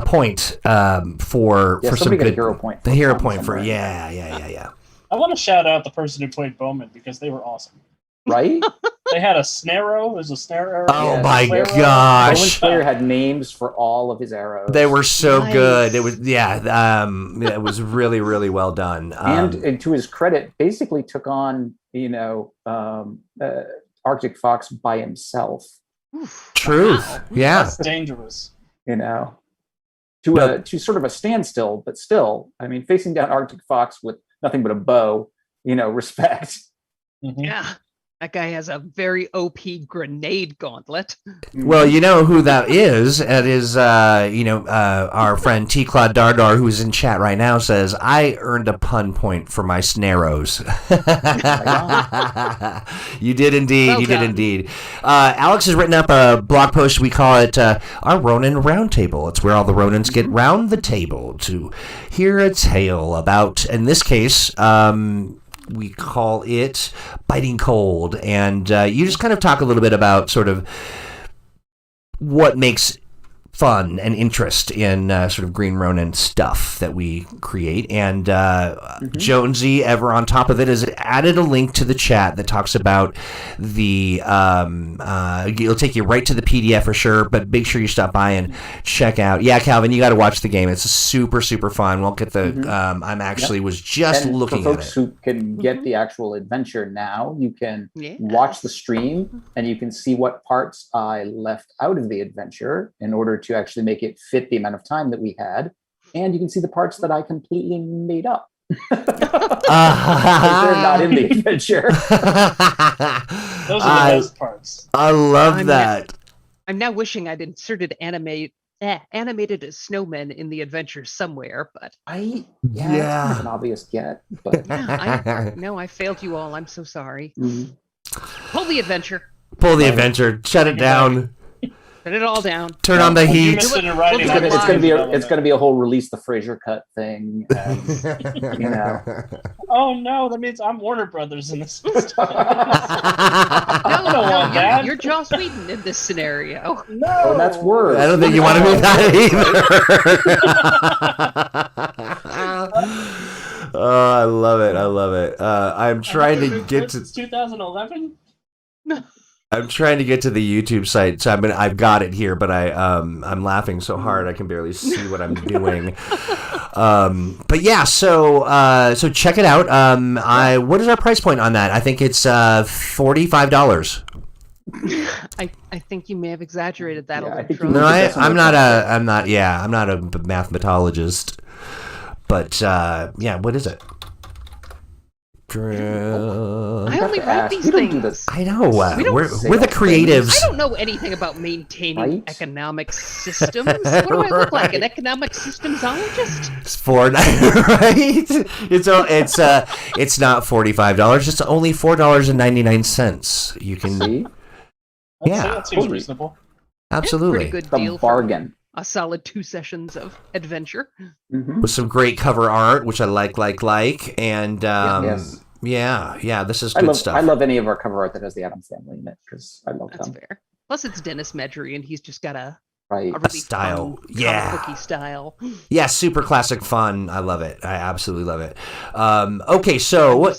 point for some good hero point. The hero point for yeah. I want to shout out the person who played Bowman because they were awesome. Right? They had a snarrow. There's a snare arrow. Oh my Bowman's gosh! player had names for all of his arrows. They were so Nice. good. It was it was really, really well done. And to his credit, basically took on Arctic Fox by himself. Oof. Truth, Wow. yeah. That's dangerous. To sort of a standstill, but still, I mean, facing down Arctic Fox with nothing but a bow, respect. Mhm. Yeah. That guy has a very OP grenade gauntlet. Well, you know who that is. It is, our friend T. Claude Dardar, who's in chat right now, says, I earned a pun point for my snaros. You did indeed. Well you done. did indeed. Alex has written up a blog post. We call it our Ronin Roundtable. It's where all the Ronins get round the table to hear a tale about, in this case, we call it Biting Cold. And you just kind of talk a little bit about sort of what makes fun and interest in sort of Green Ronin stuff that we create. And Jonesy, ever on top of it, has added a link to the chat that talks about the it'll take you right to the PDF for sure, but make sure you stop by and check out. Yeah, Calvin, you got to watch the game. It's super, super fun. We'll get the I'm actually was just And looking for at folks it. who can get the actual adventure now, you can watch the stream and you can see what parts I left out of the adventure in order to actually make it fit the amount of time that we had. And you can see the parts that I completely made up. They're not in the adventure. Those are the best parts. I love that. I'm now wishing I'd inserted animated snowmen in the adventure somewhere, but It's kind of an obvious get, but I failed you all. I'm so sorry. Pull the adventure. Pull the adventure. Shut it down. Put it all down. Turn on the heat. it's gonna be a whole release the Fraser cut thing. And, Oh no, that means I'm Warner Brothers in this. No, you're Joss Whedon in this scenario. No, oh, that's worse. I don't think you want to be that either. Oh, I love it. I'm trying to get to 2011. I'm trying to get to the YouTube site, so I've got it here, but I'm laughing so hard I can barely see what I'm doing. But yeah, so check it out. What is our price point on that? I think it's $45. I think you may have exaggerated that a I little. think Troy. No, I'm not a mathematologist, but what is it? I only write these We don't do things. this. I know. We don't We're say the things. creatives. I don't know anything about maintaining Right? economic systems. What do I look like? An economic systemsologist? It's right? It's not $45. It's only $4.99. You can See? That seems totally. reasonable. absolutely Pretty good It's a deal for bargain. a solid 2 sessions of adventure. with some great cover art, which I like, and Yes. this is I good love stuff. I love any of our cover art that has the Addams Family in it because I love That's them. fair. Plus, it's Dennis Medry, and he's just got a Right. really style. fun, Yeah. comic booky style. Yeah, super classic fun. I love it. I absolutely love it. Okay, so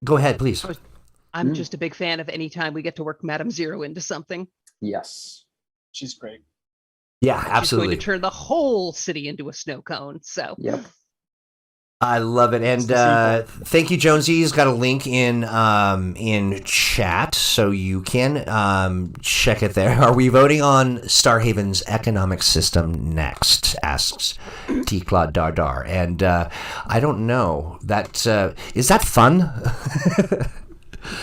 go ahead, please. I'm just a big fan of any time we get to work Madame Zero into something. Yes. She's great. Yeah, She's absolutely. going to turn the whole city into a snow cone. So Yep. I love it, and thank you, Jonesy. He's got a link in chat, so you can check it there. Are we voting on Starhaven's economic system next? Asks T. Claude Dardar, and I don't know. That is that fun?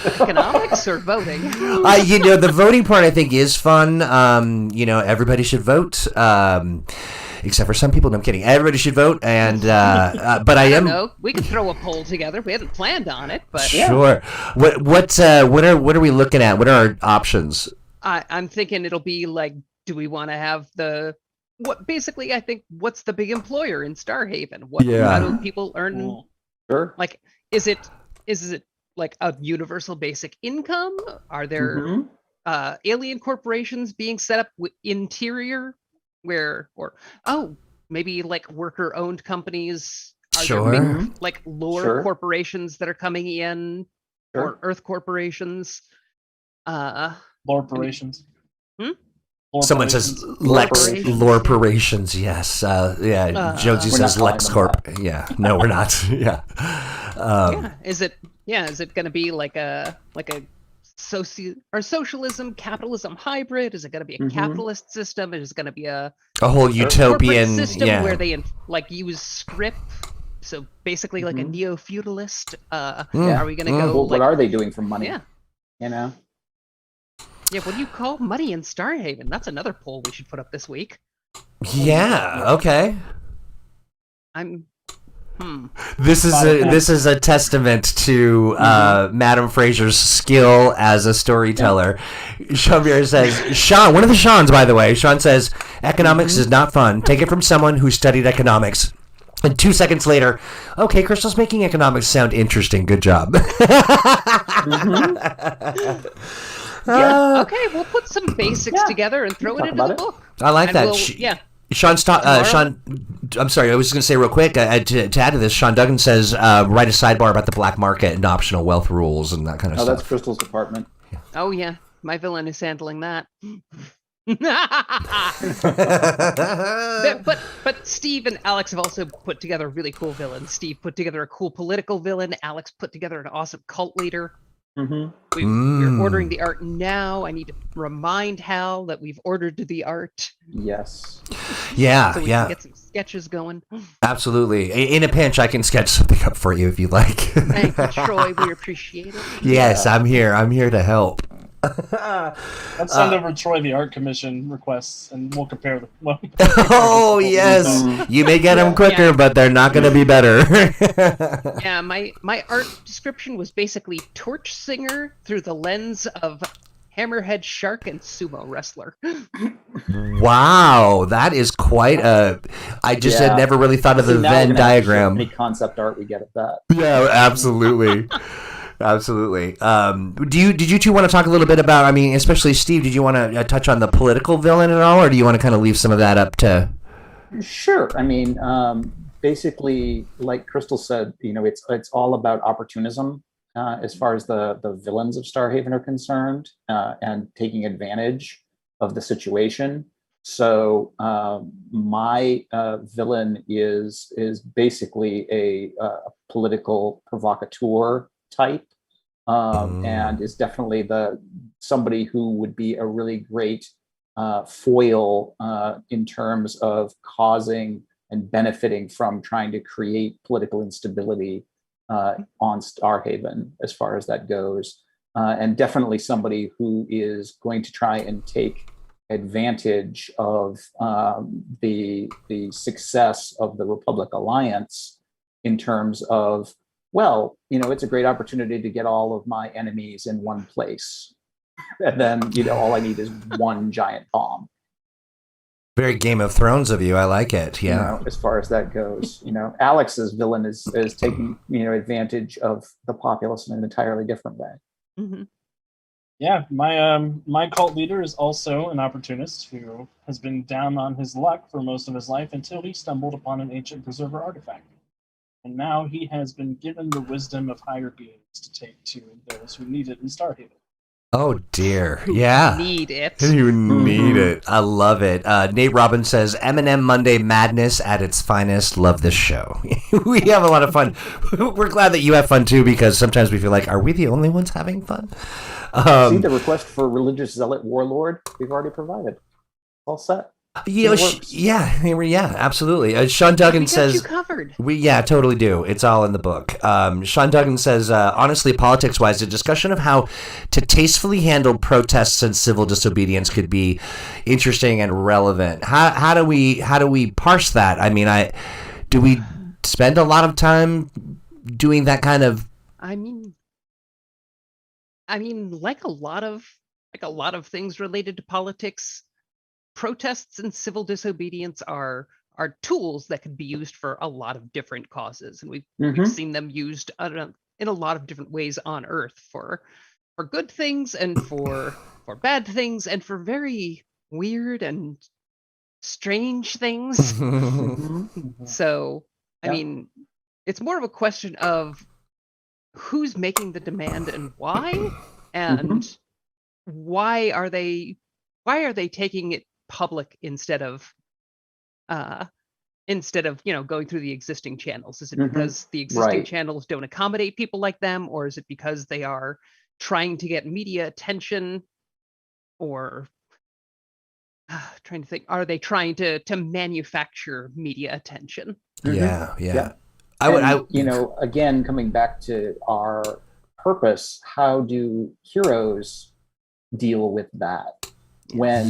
economics or voting? The voting part I think is fun. Everybody should vote. Except for some people. No, I'm kidding. Everybody should vote, and but I am. No, we could throw a poll together. We hadn't planned on it, but Sure. What are we looking at? What are our options? I'm thinking it'll be like, do we want to have basically, I think, what's the big employer in Starhaven? How do people earn? Sure. Like, is it like a universal basic income? Are there alien corporations being set up interior maybe like worker owned companies? Are Sure. there big, like lore Sure. corporations that are coming in, Sure. or Earth corporations? Lore operations. Someone says Lorperations. Yes. Jonesy We're says not calling them LexCorp. Yeah. No, we're not. Yeah. Is it going to be like a socialism capitalism hybrid? Is it going to be a capitalist system? Is it going to be a whole corporate utopian system yeah. where they use script? So basically, like a neo-feudalist. Are we going to go? Well, what are they doing for money? Yeah. You know. Yeah. What do you call money in Starhaven? That's another poll we should put up this week. Yeah. Okay. This is a testament to Madame Fraser's skill as a storyteller. Sean Beer says, one of the Seans, by the way, Sean says, economics is not fun. Take it from someone who studied economics. And 2 seconds later, okay, Crystal's making economics sound interesting. Good job. Okay, we'll put some basics together and throw it into the book. I like that. Sean, I'm sorry, I was going to say real quick, to add to this, Sean Duggan says, write a sidebar about the black market and optional wealth rules and that kind of stuff. Oh, that's Crystal's department. Oh, yeah. My villain is handling that. but Steve and Alex have also put together a really cool villain. Steve put together a cool political villain. Alex put together an awesome cult leader. We're ordering the art now. I need to remind Hal that we've ordered the art. Yes. Yeah, so we can get some sketches going. Absolutely. In a pinch, I can sketch something up for you if you like. Thank you, Troy. We appreciate it. Yes, I'm here. I'm here to help. Let's send over Troy the art commission requests, and we'll compare them. Oh yes, you may get them quicker, but they're not going to be better. Yeah, my art description was basically torch singer through the lens of hammerhead shark and sumo wrestler. Wow, that is quite a. I just had never really thought of the Venn diagram. Any concept art we get at that? Yeah, absolutely. Absolutely. Did you two want to talk a little bit about, I mean, especially Steve, did you want to touch on the political villain at all, or do you want to kind of leave some of that up to? Sure. I mean, basically, like Crystal said, it's all about opportunism as far as the villains of Starhaven are concerned, and taking advantage of the situation. So my villain is basically a political provocateur type, and is definitely somebody who would be a really great foil in terms of causing and benefiting from trying to create political instability on Starhaven, as far as that goes, and definitely somebody who is going to try and take advantage of the success of the Republic Alliance in terms of, well, it's a great opportunity to get all of my enemies in one place. And then, all I need is one giant bomb. Very Game of Thrones of you. I like it. Yeah. As far as that goes, Alex's villain is taking, advantage of the populace in an entirely different way. Mm-hmm. Yeah, my cult leader is also an opportunist who has been down on his luck for most of his life until he stumbled upon an ancient preserver artifact. And now he has been given the wisdom of higher beings to take to those who need it in Starhaven. Oh dear, yeah. Need it. You need it. I love it. Nate Robbins says, M&M Monday madness at its finest. Love this show. We have a lot of fun. We're glad that you have fun too, because sometimes we feel like, are we the only ones having fun? See the request for religious zealot warlord? We've already provided. All set. Yeah, absolutely. Sean Duggan says, you covered. We totally do. It's all in the book. Sean Duggan says, honestly, politics-wise, a discussion of how to tastefully handle protests and civil disobedience could be interesting and relevant. How do we parse that? I mean, do we spend a lot of time doing that kind of? I mean, like a lot of things related to politics, protests and civil disobedience are tools that can be used for a lot of different causes, and we've seen them used in a lot of different ways on Earth for good things and for bad things and for very weird and strange things. So, I mean, it's more of a question of who's making the demand and why, and why are they taking it public instead of going through the existing channels? Is it because the existing channels don't accommodate people like them, or is it because they are trying to get media attention, or trying to think, are they trying to manufacture media attention? Yeah. Again, coming back to our purpose, how do heroes deal with that? When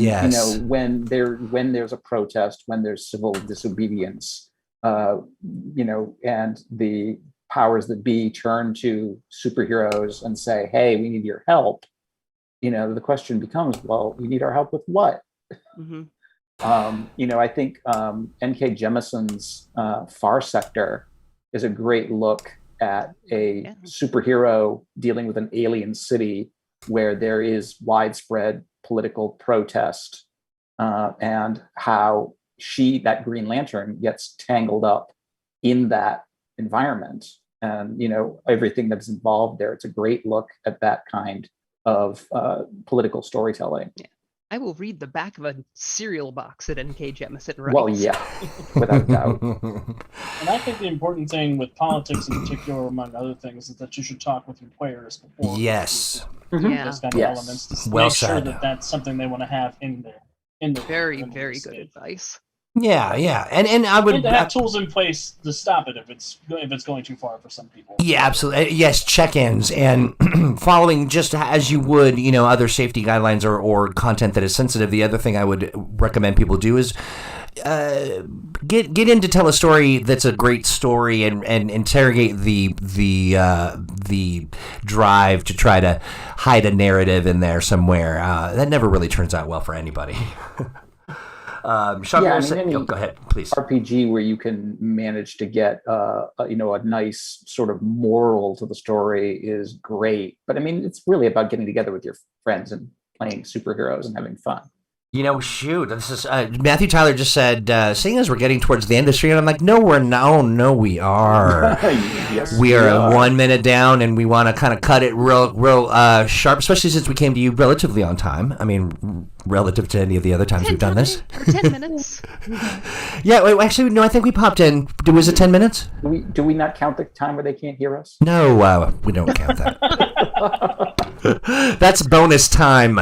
when there's a protest, when there's civil disobedience, and the powers that be turn to superheroes and say, "Hey, we need your help." The question becomes, well, you need our help with what? I think N.K. Jemison's Far Sector is a great look at a superhero dealing with an alien city where there is widespread political protest, and how that Green Lantern gets tangled up in that environment, and everything that's involved there. It's a great look at that kind of political storytelling. I will read the back of a cereal box that N.K. Jemisin writes. Well, yeah, without doubt. And I think the important thing with politics in particular, among other things, is that you should talk with your players before. Yes. Those kind of elements to make sure that that's something they want to have in there. Very, very good advice. Yeah, and I would and to have tools in place to stop it if it's going too far for some people. Yeah, absolutely. Yes, check-ins and following just as you would, other safety guidelines or content that is sensitive. The other thing I would recommend people do is get in to tell a story that's a great story and interrogate the drive to try to hide a narrative in there somewhere. That never really turns out well for anybody. Sean, go ahead, please. RPG where you can manage to get a nice sort of moral to the story is great, but I mean it's really about getting together with your friends and playing superheroes and having fun. Shoot, this is Matthew Tyler just said, seeing as we're getting towards the end of the stream, I'm like, no, we're not. Oh, no, we are. Yes, we are 1 minute down, and we want to kind of cut it real sharp, especially since we came to you relatively on time. I mean, relative to any of the other times we've done this. For 10 minutes. Yeah, wait, actually, no, I think we popped in. Was it 10 minutes? Do we not count the time where they can't hear us? No, we don't count that. That's bonus time.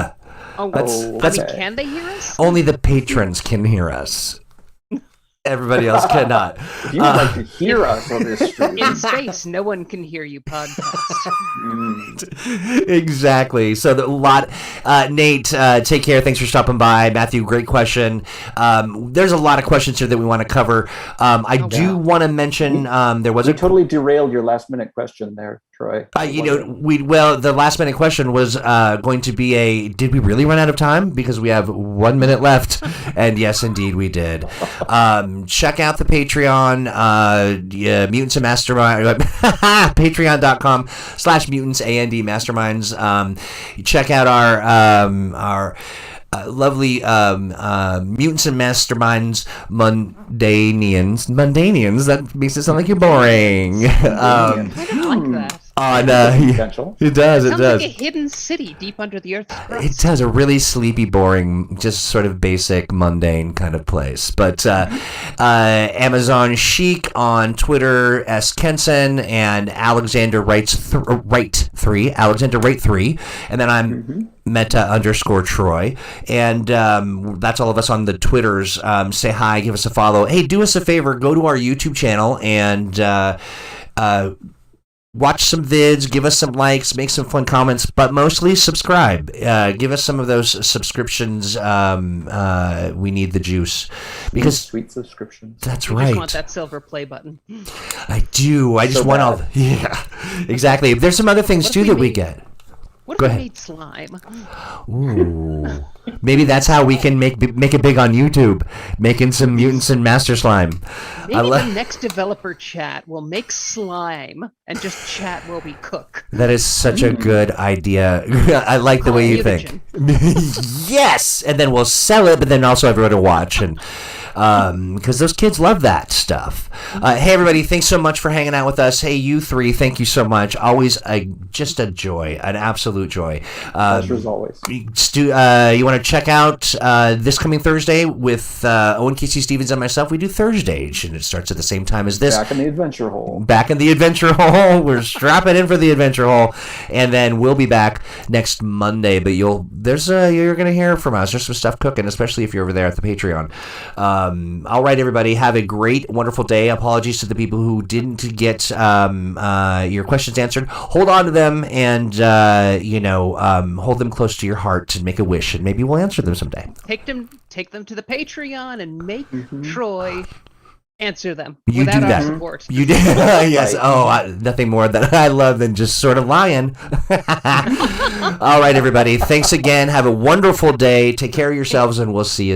Can they hear us? Only the patrons can hear us. Everybody else cannot. If you would like to hear us on this stream. In space, no one can hear you podcast. Exactly. So Nate, take care. Thanks for stopping by. Matthew, great question. There's a lot of questions here that we want to cover. I do want to mention there was we totally derailed your last minute question there, Troy. The last minute question was going to be did we really run out of time? Because we have 1 minute left. And yes, indeed, we did. Check out the Patreon, Mutants and Masterminds, patreon.com/mutants, AND Masterminds. Check out our lovely Mutants and Masterminds Mundanians. That makes it sound like you're boring. I kind of like that. It does. It sounds like a hidden city deep under the earth's crust. It does, a really sleepy, boring, just sort of basic, mundane kind of place. But Amazon Chic on Twitter, S. Kenson, and Alexander Wright 3, Alexander Wright 3, and then I'm Meta_Troy, and that's all of us on the Twitters. Say hi, give us a follow. Hey, do us a favor, go to our YouTube channel and watch some vids, give us some likes, make some fun comments, but mostly subscribe. Give us some of those subscriptions. We need the juice. Because sweet subscriptions. That's right. right. I just want that silver play button. I do. I just want all. Yeah, exactly. There's some other things too that we get. What if we made slime? Ooh. Maybe that's how we can make it big on YouTube, making some Mutants and Master Slime. Maybe the next developer chat will make slime and just chat while we cook. That is such a good idea. I like the way you think. Yes! And then we'll sell it, but then also everyone will watch. And because those kids love that stuff. Hey, everybody, thanks so much for hanging out with us. Hey, you three, thank you so much. Always just a joy, an absolute joy. Pleasure as always. You want to check out this coming Thursday with Owen Casey Stevens and myself? We do Thursdays, and it starts at the same time as this. Back in the Adventure Hole. Back in the Adventure Hole. We're strapping in for the Adventure Hole, and then we'll be back next Monday. But you're going to hear from us. There's some stuff cooking, especially if you're over there at the Patreon. All right, everybody, have a great, wonderful day. Apologies to the people who didn't get your questions answered. Hold on to them and hold them close to your heart and make a wish, and maybe we'll answer them someday. Take them to the Patreon and make Troy answer them. You without do that. Our support. You do. Yes. Nothing more that I love than just sort of lying. All right, everybody. Thanks again. Have a wonderful day. Take care of yourselves, and we'll see you